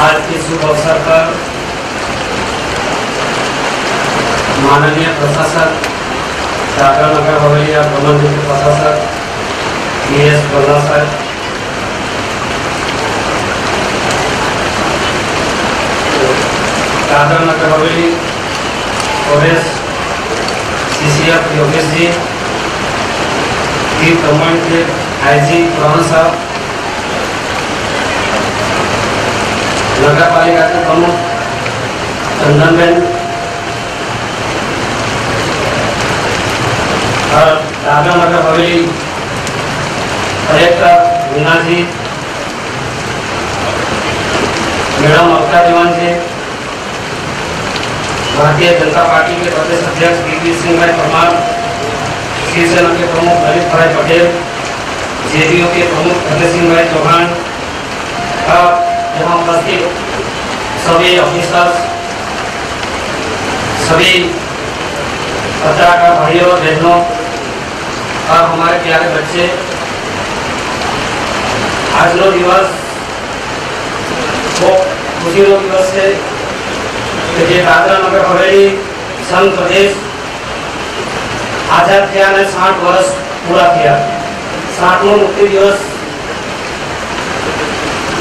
आज के शुभ अवसर पर माननीय प्रशासक दादरा नगर हवेली प्रबंधन के प्रशासक PS बल्ला साहब, Dadra Nagar Haveli forest CCF Yogesh ji, command के IG प्रधान साहब, नगर पालिका के प्रमुख चंदनबेन और दादरा नगर हवेली कलेक्टर मीना जी, मैडम ममता दीवान जी, भारतीय जनता पार्टी के प्रदेश अध्यक्ष गिरिवीर सिंह भाई परमार, शिवसेना के प्रमुख ललित भाई पटेल, JDU के प्रमुख फतेह सिंह भाई चौहान और यहाँ उपस्थित सभी ऑफिसर्स, सभी पत्रकार भाइयों और बहनों और हमारे प्यारे बच्चे, आज नो दिवस वो खुशी नो दिवस है कि दादरा नगर हवेली संघ प्रदेश आजाद किया ने 60 वर्ष पूरा किया। 60वां मुक्ति दिवस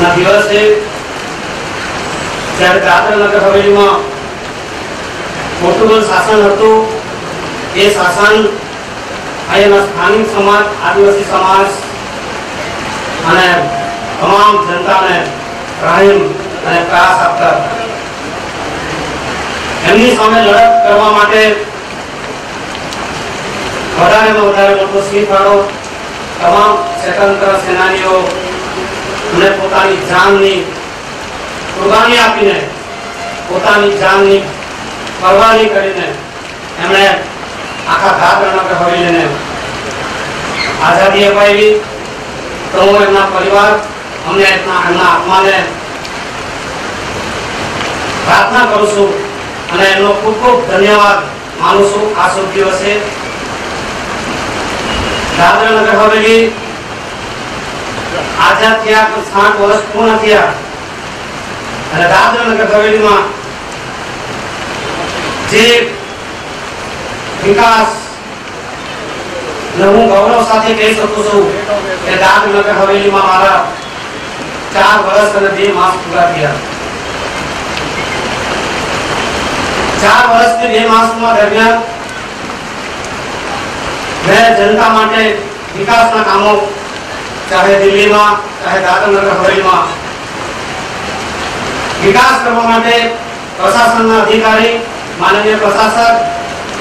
ना दिवस है જ્યારે દાદરા નગર હવેલીમાં પોર્ટુગલ શાસન હતું। એ શાસન અહીંના સ્થાનિક સમાજ, આદિવાસી સમાજ અને તમામ જનતાને રાહત અને ત્રાસ આપતા એમની સામે લડત કરવા માટે વધારેમાં વધારે મોટો સિંહ ફાળો તમામ સ્વતંત્ર સેનાનીઓ અને પોતાની જાનની कुर्बानी आपीने पोतानी जाननी परवाह नहीं करीने एमणे आखा दादरा नगर हवेलीने आजादी अपावी। तो हूँ एमना परिवार अमने एमना आत्माने प्रार्थना करूँ छूं अने एमनो खूब खूब धन्यवाद मानु छूं। आ शुभ दिवसे दादरा नगर हवेली आजाद थया 60 वर्ष पूर्ण थया અને દાદરા નગર હવેલીમાં જે વિકાસ હું ગૌરવ સાથે કહી શકું છું કે દાદરા નગર હવેલીમાં મારા 4 વર્ષ અને 2 માસ પૂરા થયા। 4 વર્ષ ને 2 માસમાં દરમિયાન મેં જનતા માટે વિકાસના કામો ચાહે દિલ્હીમાં ચાહે દાદરા નગર હવેલીમાં विकास करवा माटे प्रशासन अधिकारी माननीय प्रशासक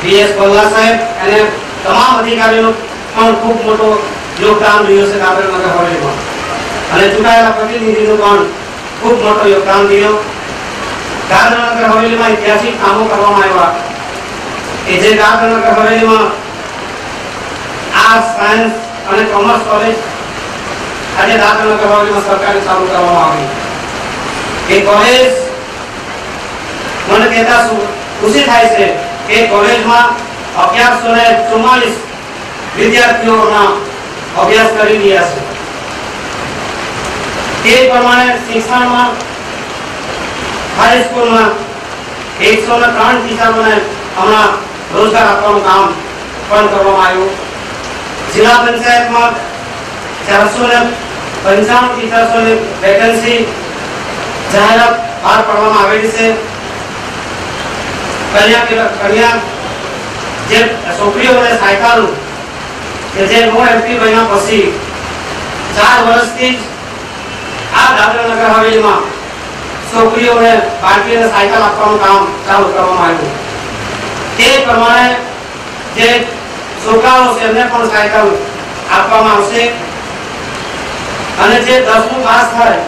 PS बल्ला साहेब અને તમામ અધિકારીઓનો પણ ખૂબ મોટો યોગદાન રહ્યું છે દાદરા નગર હવેલીમાં અને ચૂંટાયેલા પ્રતિનિધિનું પણ ખૂબ મોટો યોગદાન દીધું। દાદરા નગર હવેલીમાં ઐતિહાસિક કામો કરવામાં આવ્યા કે જે દાદરા નગર હવેલીમાં આર્ટ્સ, સાયન્સ અને કોમર્સ કોલેજ આજે દાદરા નગર હવેલીમાં સરકારી ચાલુ કરવામાં આવી। એ કોલેજ મને કહેતા ખુશી થાય છે કે કોલેજમાં 1144 વિદ્યાર્થીઓના અભ્યાસ કરી રહ્યા છે। તે પ્રમાણે શિક્ષણમાં હાઈ સ્કૂલમાં 103 ટીચરોને હમણાં રોજગાર આપવાનું કામ પણ કરવામાં આવ્યું। જિલ્લા પંચાયતમાં 495 ટીચર્સોની વેકેન્સી जाहिरात बहार पड़वामां आवेली छे। कन्या जे छोकरीओने सायकल के जे नो MP बन्या पछी 4 वर्षथी आ दादरा नगर हवेलीमां छोकरीओने बाळकीने सायकल आपवानुं काम चालू करवामां आव्युं। ते प्रमाणे जे छोकराओ छे एमने पण सायकल आपवामां आवशे અને જે 10મું પાસ થાય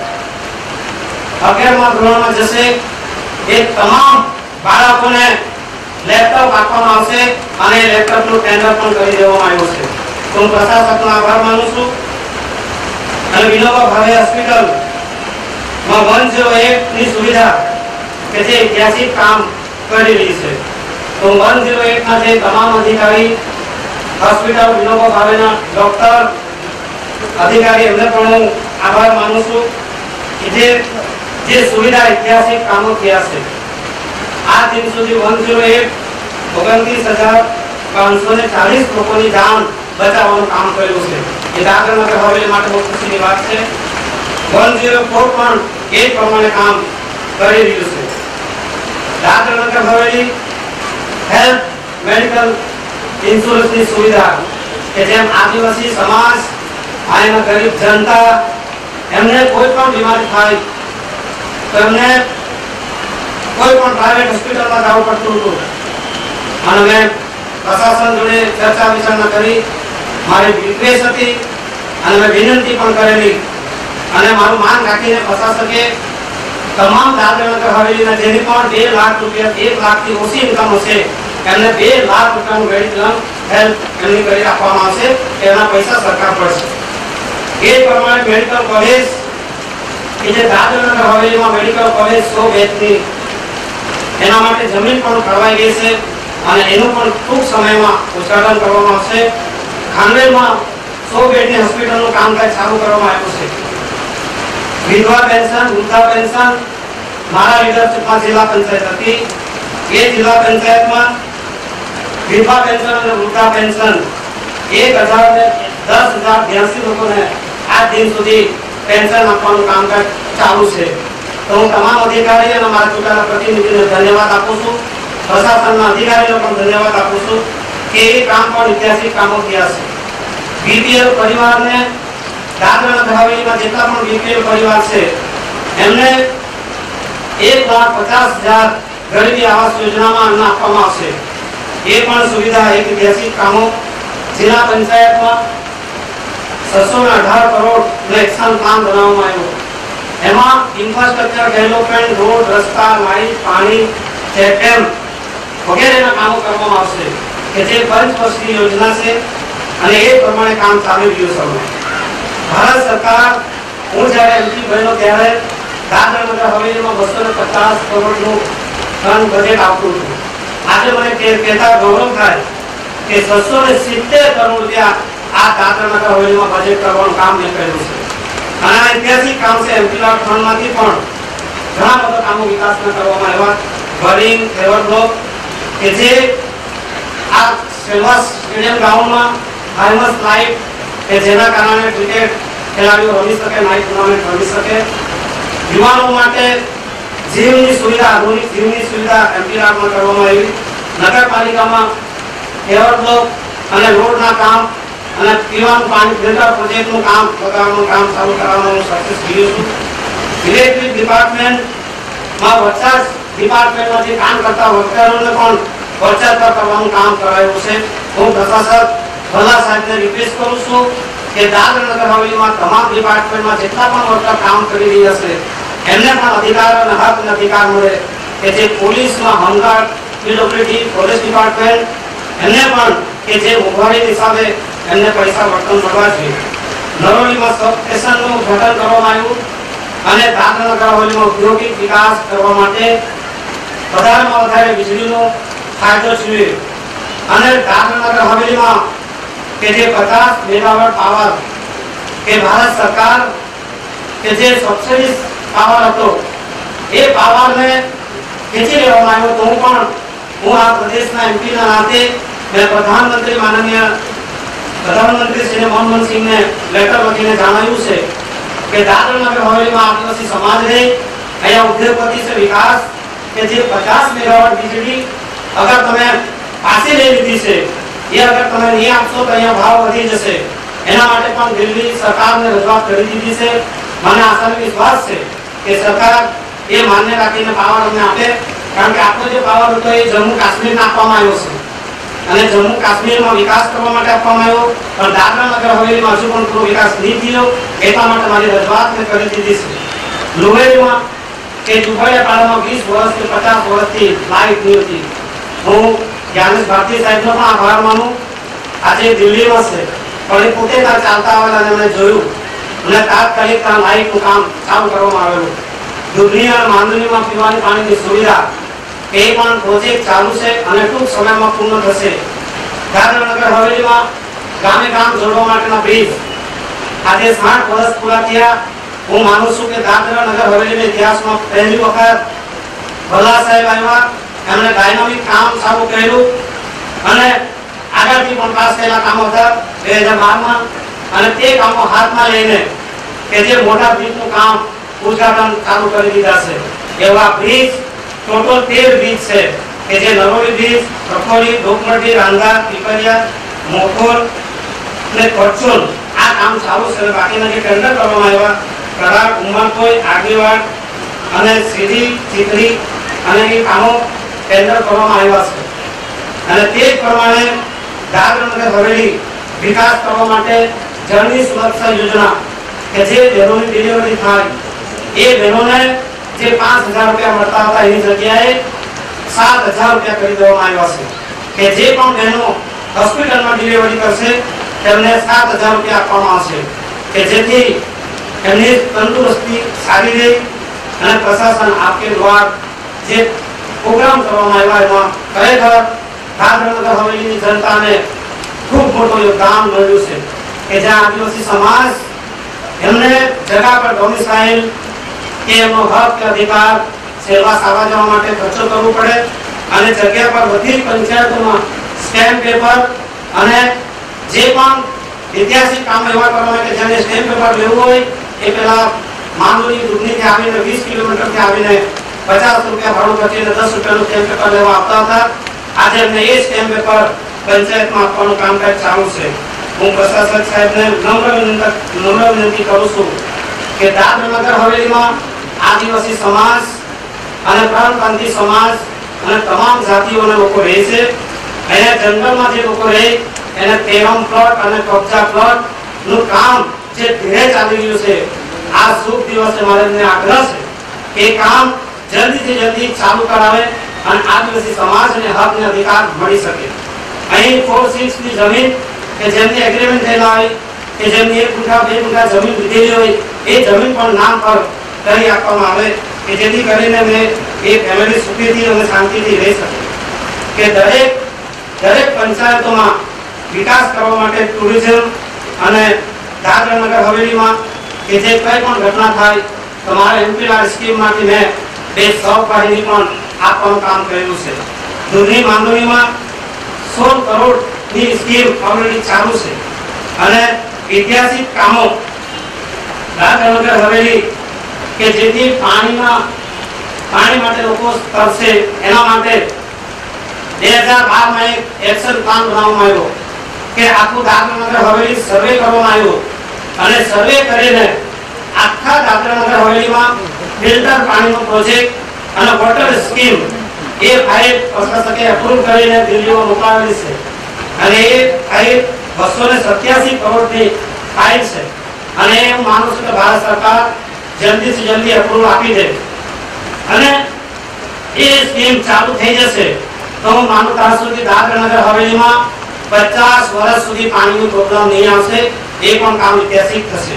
11મા ધોરણમાં જશે એ તમામ બાળકોને લેપટોપ આપવામાં આવશે અને લેપટોપનું ટેન્ડર પણ કરી દેવામાં આવ્યું છે। તો હું પ્રશાસકનો આભાર માનું છું અને વિનોબા ભાવે હોસ્પિટલમાં 108 ની સુવિધા કે જે ઐતિહાસિક કામ કરી રહી છે। તો 108 ના જે તમામ અધિકારી હોસ્પિટલ વિનોબા ભાવેના ડોક્ટર, 108 अधिकारी एमने पण आभार मानु छुं कि जे 108 ना जे तमाम अधिकारी होस्पिटल विनोबा भावेना डॉक्टर अधिकारी एमने पण आभार मानु छुं। 108 ना जे तमाम अधिकारी होस्पिटल विनोबा भावेना डॉक्टर अधिकारी एमने पण आभार मानु छुं। 108 ना जे तमाम अधिकारी જે સુવિધા ઐતિહાસિક કામો થયા છે આ દિન સુધી 108 29,540 લોકોની જાન બચાવવાનું કામ કર્યું છે એ દાદરાનગર હવેલી માટે બહુ ખુશીની વાત છે 104 પણ એ પ્રમાણે કામ કરી રહ્યું છે દાદરાનગર હવેલી હેલ્થ મેડિકલ ઇન્સ્યોરન્સની સુવિધા કે જેમ આદિવાસી સમાજ આના ગરીબ જનતા એમને કોઈ પણ બીમારી થાય તો એમને કોઈ પણ પ્રાઇવેટ હોસ્પિટલમાં જવું પડતું હતું અને મેં પ્રશાસન જોડે ચર્ચા વિચારણા કરી મારી રિક્વેસ્ટ હતી અને મેં વિનંતી પણ કરેલી અને મારું માન રાખીને પ્રશાસકે તમામ દાદરાનગર હવેલીના જેની પણ 2 લાખ રૂપિયા 1 લાખથી ઓછી ઇન્કમ હશે એમને 2 લાખ રૂપિયાનું મેડિકલ હેલ્પ એમની કરી આપવામાં આવશે એના પૈસા સરકાર પડશે એ પ્રમાણે મેડિકલ કોલેજ કે જે દાદરાનગર હવેલીમાં મેડિકલ કોલેજ 100 બેડની એના માટે જમીન પણ ફળવાઈ ગઈ છે અને એનું પણ ટૂંક સમયમાં ઉદ્ઘાટન કરવામાં આવશે ખાનવેલમાં 100 બેડની હોસ્પિટલનું કામકાજ ચાલુ કરવામાં આવ્યું છે વિધવા પેન્શન વૃદ્ધા પેન્શન મારા લીડરશીપમાં જિલ્લા પંચાયત હતી એ જિલ્લા પંચાયતમાં વિધવા પેન્શન અને વૃદ્ધા પેન્શન 10,082 લોકોને આજ દિન સુધી પેન્શન આપવાનું કામકાજ ચાલુ છે તો હું તમામ અધિકારી અને મારા ચૂંટાયેલા પ્રતિનિધિને ધન્યવાદ આપું છું પ્રશાસનના અધિકારીઓને પણ ધન્યવાદ આપું છું કે એ કામ પણ ઐતિહાસિક કામો થયા છે બીપીએલ પરિવારને દાદરાનગર હવેલીમાં જેટલા પણ બીપીએલ પરિવાર છે એમને 1,50,000 ગરીબી આવાસ યોજનામાં અન્ન આપવામાં આવશે એ પણ સુવિધા ઐતિહાસિક કામો જિલ્લા પંચાયતમાં 618 કરોડનો એક્શન પ્લાન બનાવવામાં આવ્યો એમાં ઇન્ફ્રાસ્ટ્રક્ચર ડેવલપમેન્ટ રોડ રસ્તા લાઇટ પાણી ચેકડેમ વગેરેના કામો કરવામાં આવશે કે જે પંચવર્ષીય યોજના છે અને એ પ્રમાણે કામ ચાલી રહ્યું છે ભારત સરકાર હું જ્યારે એમપી બન્યો ત્યારે દાદરાનગર હવેલીમાં 250 કરોડનું ધન બજેટ આપતું હતું આજે મને કહેતા ગૌરવ થાય કે 670 કરોડ રૂપિયા આ દાદરાનગર હવેલીમાં બજેટ કરવાનું કામ મેં કર્યું છે અને આ ઐતિહાસિક કામ છે એમપીલાડ ફંડમાંથી પણ ઘણા બધા કામો વિકાસના કરવામાં આવ્યા બરિંગ ફેવર બ્લોક કે જે આ સેલ્વાસ સ્ટેડિયમ ગ્રાઉન્ડમાં ફેમસ લાઇટ કે જેના કારણે ક્રિકેટ ખેલાડીઓ રમી શકે નાઇટ ટુર્નામેન્ટ રમી શકે યુવાનો માટે જીમની સુવિધા આધુનિક જીમની સુવિધા એમપીલાડમાં કરવામાં આવી નગરપાલિકામાં ફેવર બ્લોક અને રોડના કામ અને પીવાનું પાણી ફિલ્ટર પ્રોજેક્ટનું કામ લગાવવાનું કામ ચાલુ કરવાનું સક્સેસ થયું છું ઇલેક્ટ્રિક ડિપાર્ટમેન્ટમાં વરસાદ ડિપાર્ટમેન્ટમાં જે કામ કરતા વર્કરોને પણ વરસાદ કરવાનું કામ કરાયું છે હું પ્રશાસક ભલા સાહેબને રિક્વેસ્ટ કરું છું કે દાદરાનગર હવેલીમાં તમામ ડિપાર્ટમેન્ટમાં જેટલા પણ વર્કર કામ કરી રહ્યા છે એમને પણ અધિકાર અને હક અને અધિકાર મળે કે જે પોલીસમાં હોમગાર્ડ પીડબ્લ્યુડી પોલીસ ડિપાર્ટમેન્ટ એમને પણ કે જે મોંઘવારી હિસાબે એમને પૈસા વર્તન મળવા જોઈએ નરોલીમાં સબ સ્ટેશનનું ઉદ્ઘાટન કરવામાં આવ્યું અને દાદરાનગર હવેલીમાં ઔદ્યોગિક વિકાસ કરવા માટે વધારેમાં વધારે વીજળીનો ફાયદો જોઈએ અને દાદરાનગર હવેલીમાં કે જે 50 મેગાવોટ પાવર કે ભારત સરકાર કે જે સબસિડી પાવર હતો એ પાવરને ખેંચી લેવામાં આવ્યો તો હું આ પ્રદેશના એમપીના નાતે મેં પ્રધાનમંત્રી શ્રી મનમોહન સિંહને લેટર લખીને જણાવ્યું છે કે દાદરાનગર હવેલીમાં આદિવાસી સમાજ રહે અહીંયા ઉદ્યોગપતિ છે વિકાસ કે જે 50 મેગાવોટ વીજળી અગર તમે પાછી લઈ લીધી છે એ અગર તમે નહીં આપશો તો અહીંયા ભાવ વધી જશે એના માટે પણ દિલ્હી સરકારને રજૂઆત કરી દીધી છે મને આશા વિશ્વાસ છે કે સરકાર એ માન્ય રાખીને પાવર અમને આપે કારણ કે આપણો જે પાવર હતો એ જમ્મુ કાશ્મીરને આપવામાં આવ્યો છે અને જમ્મુ કાશ્મીરમાં વિકાસ કરવા માટે આપવામાં આવ્યો પણ દાદરાનગર હવેલીમાં હજુ પણ પૂરો વિકાસ નહીં થયો એટલા માટે મારી રજૂઆત મેં કરી દીધી છે લુહેરીમાં કે જુફળિયાપાડામાં 20 વર્ષથી 50 વર્ષથી લાઇટ નહીં હતી હું જ્ઞાનેશ ભારતી સાહેબનો પણ આભાર માનું આજે દિલ્હીમાં છે પણ એ પોતે ત્યાં ચાલતા આવેલા અને મેં જોયું અને તાત્કાલિક ત્યાં લાઇટનું કામ ચાલુ કરવામાં આવેલું દૂધની અને માંડવીમાં પીવાની પાણીની સુવિધા એ પણ પ્રોજેક્ટ ચાલુ છે અને ટૂંક સમયમાં પૂર્ણ થશે દાદરાનગર હવેલીમાં ગામે ગામ જોડવા માટેના બ્રિજ આજે 60 વર્ષ પૂરા થયા હું માનું છું કે દાદરા નગર હવેલીના ઇતિહાસમાં પહેલી વખત ભલા સાહેબ આવ્યા, એમણે ડાયનામિક કામ સારું કર્યું અને આગળથી પણ પાસ થયેલા કામો હતા 2012માં, અને તે કામો હાથમાં લઈને કે જે મોટા બ્રિજનું કામ ઉદ્ઘાટન ચાલુ કરી દીધા છે. એવા બ્રિજ ટોટલ 13 બ્રિજ છે કે જે નરોલી બ્રિજ, કખોરી, ડોકમટી, રાંધા, પીપરિયા, મોકોર અને કરચોલ આ કામ ચાલુ છે. બાકીના જે ટેન્ડર કરવામાં આવ્યા કરાર, ઉમરકોઈ, આગેવાડ અને સીધી ચીકરી અને એ કામો ટેન્ડર કરવામાં આવ્યા છે. અને તે જ પ્રમાણે દાદરા નગર હવેલી વિકાસ કરવા માટે જળની સુરક્ષા યોજના કે જે બહેનોની ડિલિવરી થાય એ બહેનોને જે 5000 રૂપિયા મળતા હતા એની જગ્યાએ 7000 રૂપિયા કરી દેવામાં આવ્યા છે કે જે પણ બહેનો હોસ્પિટલમાં ડિલિવરી કરશે તેમને 7000 રૂપિયા આપવામાં આવશે કે જેથી એમની તંદુરસ્તી સારી રહે. અને પ્રશાસન આપકે દ્વાર જે પ્રોગ્રામ કરવામાં આવ્યા એમાં ખરેખર દાદરા નગર હવેલીની જનતાને ખૂબ મોટું યોગદાન મળ્યું છે કે જ્યાં આદિવાસી સમાજ એમને જગા પર ડોમિસાઇલ કે એમનો હક કે અધિકાર સેવા સાવા જવા માટે ખર્ચો કરવો પડે અને જગ્યા પર બધી પંચાયતોમાં સ્ટેમ્પ પેપર અને જે પણ ઐતિહાસિક કામ એવા કરવા માટે જેને સ્ટેમ્પ પેપર લેવું હોય એ પેલા માંડોલી દુધનીથી આવીને 20 કિલોમીટરથી આવીને 50 રૂપિયા ભાડું ખર્ચીને 10 રૂપિયાનું સ્ટેમ્પ પેપર લેવા આવતા હતા. આજે એમને એ સ્ટેમ્પ પેપર પંચાયતમાં આપવાનું કામકાજ ચાલુ છે. હું પ્રશાસક સાહેબને નમ્ર વિનંતી કરું છું કે દાદરા નગર હવેલીમાં આદિવાસી સમાજ અને પ્રાંતપ્રાંતિ સમાજ અને તમામ જાતિઓના લોકો રહે છે. અહીંયા જંગલમાં જે લોકો રહે એને તેરમ પ્લોટ અને કબજા પ્લોટ નું કામ જે ધીરે ચાલી રહ્યું છે, આ શુભ દિવસે મારે આગ્રહ છે કે કામ જલ્દીથી જલ્દી ચાલુ કરાવે અને આદિવાસી સમાજને હક અને અધિકાર મળી શકે. અહીં 4-6 ની જમીન કે જેમની એગ્રીમેન્ટ થયેલા હોય કે જેમની 1 ગુંઠા 2 ગુંઠા જમીન લીધેલી હોય એ જમીન પણ નામ પર કરી આપવામાં આવે કે જેથી કરીને મેં એ ફેમિલી સુખીથી અને શાંતિથી રહી શકે. કે દરેક પંચાયતોમાં વિકાસ કરવા માટે ટુરિઝમ અને દાદરા નગર હવેલીમાં કે જે કંઈ પણ ઘટના થાય તમારા એમપીઆર સ્કીમમાંથી મેં 2 વાહિની પણ આપવાનું કામ કર્યું છે. દૂધની માંડોળીમાં 16 કરોડની સ્કીમ ઓલરેડી ચાલુ છે અને ઐતિહાસિક કામો દાદરા નગર હવેલી કે જેથી પાણી માટે લોકો તરસે એના માટે 2012માં એક એક્શન પ્લાન બનાવવામાં આવ્યો કે આખું દાદરા નગર હવેલી સર્વે કરવામાં આવ્યો અને સર્વે કરીને આખા દાદરા નગર હવેલીમાં ફિલ્ટર પાણીનો પ્રોજેક્ટ અને વોટર સ્કીમ એ ફાઇલ પ્રશાસકે અપ્રૂવ કરીને દિલ્હીમાં મોકલાવેલી છે અને એ ફાઇલ 287 કરોડની ફાઇલ છે અને હું માનું છું કે ભારત સરકાર જલ્દીથી જલ્દી અપ્રૂવ આપી દે અને એ સ્કીમ ચાલુ થઈ જશે તો હું માનું ત્યાં સુધી દાદરા નગર હવેલીમાં 50 વર્ષ સુધી પાણીનો પ્રોબ્લેમ નહીં આવશે. એ પણ કામ ઐતિહાસિક થશે.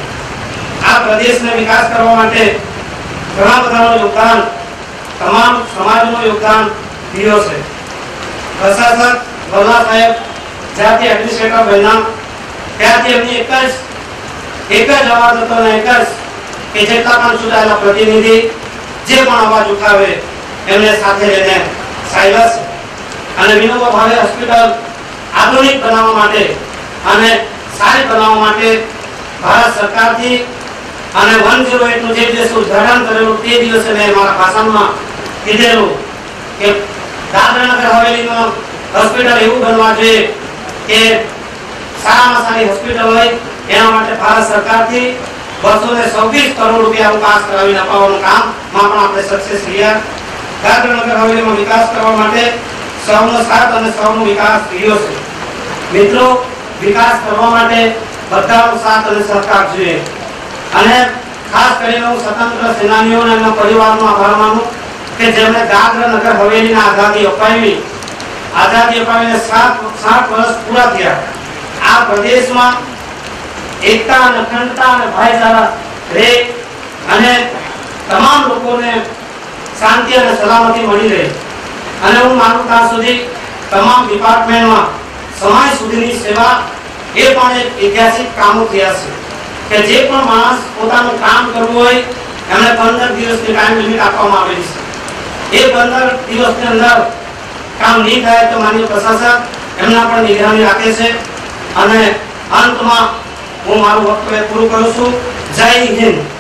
આ પ્રદેશને વિકાસ કરવા માટે ઘણા બધાનું યોગદાન તમામ સમાજનું યોગદાન રહ્યો છે. પ્રશાસક ભલા સાહેબ જ્યાંથી એડમિનિસ્ટ્રેટર બન્યા ત્યાંથી એમની એક જ અવાજ હતો ને એક જ કે જેટલા પણ ચૂંટાયેલા પ્રતિનિધિ જે પણ અવાજ ઉઠાવે એમને સાથે લઈને સાયલસ અને વિનોબા ભાવે હોસ્પિટલ આધુનિક બનાવવા માટે અને સારી બનાવવા માટે ભારત સરકારથી અને 108 નું જે દિવસે ઉદ્ઘાટન કરેલું તે દિવસે મેં મારા ભાષણમાં કીધેલું કે દાદરા નગર હવેલીમાં હોસ્પિટલ એવું બનવા જોઈએ કે સારામાં સારી હોસ્પિટલ હોય. એના માટે ભારત સરકારથી 226 કરોડ રૂપિયા પાસ કરાવીને અપાવવાનું કામમાં પણ આપણે સક્સેસ રહ્યા. દાદરા નગર હવેલીમાં વિકાસ કરવા માટે સૌનો સાથ અને સૌનો વિકાસ રહ્યો છે. મિત્રો, વિકાસ કરવા માટે બધાનો સાથ અને સહકાર જોઈએ અને ખાસ કરીને હું સ્વતંત્ર સેનાનીઓ અને એમના પરિવારનો આભાર માનું કે જેમણે દાદરા નગર હવેલીને આઝાદી અપાવી. આઝાદી અપાવીને 60 વર્ષ પૂરા થયા. આ પ્રદેશમાં એકતા અને અખંડતા અને ભાઈચારા રહે અને તમામ લોકોને શાંતિ અને સલામતી મળી રહે અને હું માનું ત્યાં સુધી તમામ ડિપાર્ટમેન્ટમાં સમાજ સુધીની સેવા એ પણ એક ઐતિહાસિક કામો થયા છે. કે જે પણ માણસ પોતાનું કામ કરવું હોય એમને 15 દિવસની ટાઈમ લિમિટ આપવામાં આવેલી છે। એ 15 દિવસની અંદર કામ નહીં થાય તો માનનીય પ્રશાસક એમના પણ નિગરાની રાખે છે। અને અંતમાં હું મારું વક્તવ્ય પૂરું કરું છું। જય હિન્દ।